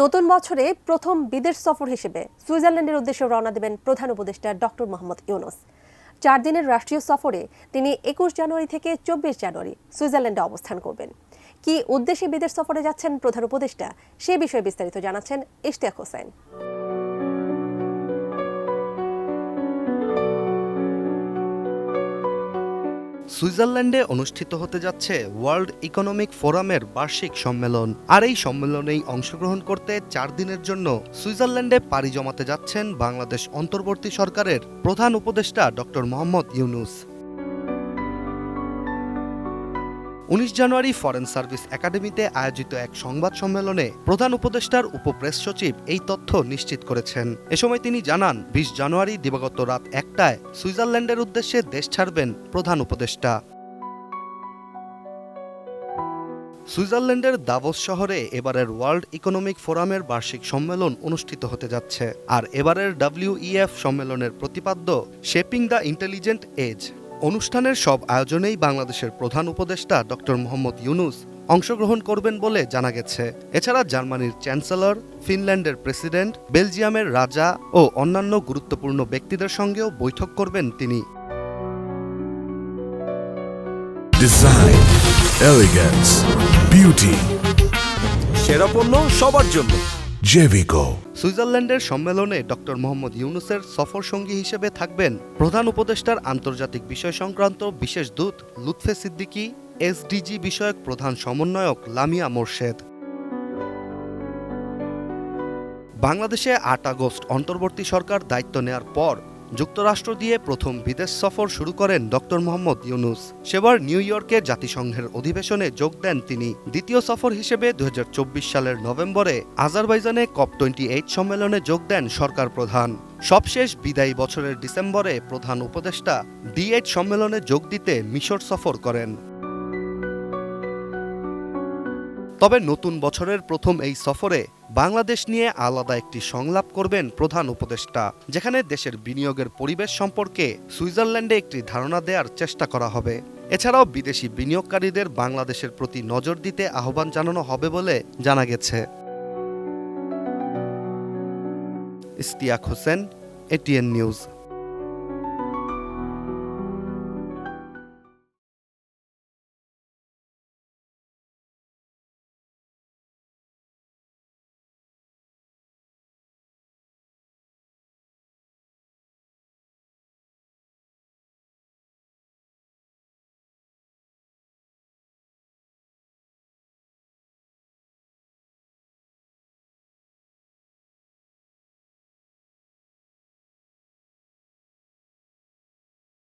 নতুন বছরে প্রথম বিদেশ সফর হিসেবে সুইজারল্যান্ডের উদ্দেশ্যে রওনা দেবেন প্রধান উপদেষ্টা ডক্টর মোহাম্মদ ইউনূস। 4 দিনের রাষ্ট্রীয় সফরে তিনি 21 জানুয়ারি থেকে 24 জানুয়ারি সুইজারল্যান্ডে অবস্থান করবেন। কি উদ্দেশ্যে বিদেশ সফরে যাচ্ছেন প্রধান উপদেষ্টা, সে বিষয়ে বিস্তারিত জানাচ্ছেন ইশতিয়াক হোসেন। সুইজারল্যান্ডে অনুষ্ঠিত হতে যাচ্ছে ওয়ার্ল্ড ইকোনমিক ফোরামের বার্ষিক সম্মেলন। আর এই সম্মেলনেই অংশগ্রহণ করতে 4 দিনের জন্য সুইজারল্যান্ডে পাড়ি জমাতে যাচ্ছেন বাংলাদেশ অন্তর্বর্তী সরকারের প্রধান উপদেষ্টা ডক্টর মোহাম্মদ ইউনূস। 19 জানুয়ারি ফরেন সার্ভিস একাডেমিতে আয়োজিত এক সংবাদ সম্মেলনে প্রধান উপদেষ্টার উপপ্রেস সচিব এই তথ্য নিশ্চিত করেছেন। এ সময় তিনি জানান, 20 জানুয়ারি দিবাগত রাত 1টায় সুইজারল্যান্ডের উদ্দেশ্যে দেশ ছাড়বেন প্রধান উপদেষ্টা। সুইজারল্যান্ডের দাভোস শহরে এবারের ওয়ার্ল্ড ইকোনমিক ফোরামের বার্ষিক সম্মেলন অনুষ্ঠিত হতে যাচ্ছে। আর এবারের WEF সম্মেলনের প্রতিপাদ্য শেপিং দ্য ইন্টেলিজেন্ট এজ। অনুষ্ঠানের সব আয়োজনেই বাংলাদেশের প্রধান উপদেষ্টা ডক্টর মোহাম্মদ ইউনূস অংশগ্রহণ করবেন বলে জানা গেছে। এছাড়া জার্মানির চ্যান্সেলর, ফিনল্যান্ডের প্রেসিডেন্ট, বেলজিয়ামের রাজা ও অন্যান্য গুরুত্বপূর্ণ ব্যক্তিদের সঙ্গেও বৈঠক করবেন তিনি। ডিজাইন, এলিগেন্স, বিউটি, সেরা পণ্য সবার জন্য জেভিকো। সুইজারল্যান্ডের সম্মেলনে ডক্টর মোহাম্মদ ইউনূসের সফর সঙ্গী হিসেবে থাকবেন প্রধান উপদেষ্টার আন্তর্জাতিক বিষয় সংক্রান্ত বিশেষ দূত লুৎফে সিদ্দিকী, SDG বিষয়ক প্রধান সমন্বয়ক লামিয়া মোরশেদ। বাংলাদেশে 8 আগস্ট অন্তর্বর্তী সরকার দায়িত্ব নেয়ার পর যুক্তরাষ্ট্র দিয়ে প্রথম বিদেশ সফর শুরু করেন ডক্টর মোহাম্মদ ইউনূস। সেবার নিউ ইয়র্কে জাতিসংঘের অধিবেশনে যোগ দেন তিনি। দ্বিতীয় সফর হিসেবে 2024 সালের নভেম্বরে আজারবাইজানে COP28 সম্মেলনে যোগ দেন সরকার প্রধান। সবশেষ বিদায়ী বছরের ডিসেম্বরে প্রধান উপদেষ্টা D8 সম্মেলনে যোগ দিতে মিশর সফর করেন। তবে নতুন বছরের প্রথম এই সফরে বাংলাদেশ নিয়ে আলাদা একটি সংলাপ করবেন প্রধান উপদেষ্টা, যেখানে দেশের বিনিয়োগের পরিবেশ সম্পর্কে সুইজারল্যান্ডে একটি ধারণা দেওয়ার চেষ্টা করা হবে। এছাড়াও বিদেশি বিনিয়োগকারীদের বাংলাদেশের প্রতি নজর দিতে আহ্বান জানানো হবে বলে জানা গেছে। Ishtiaq Hossain, ATN news.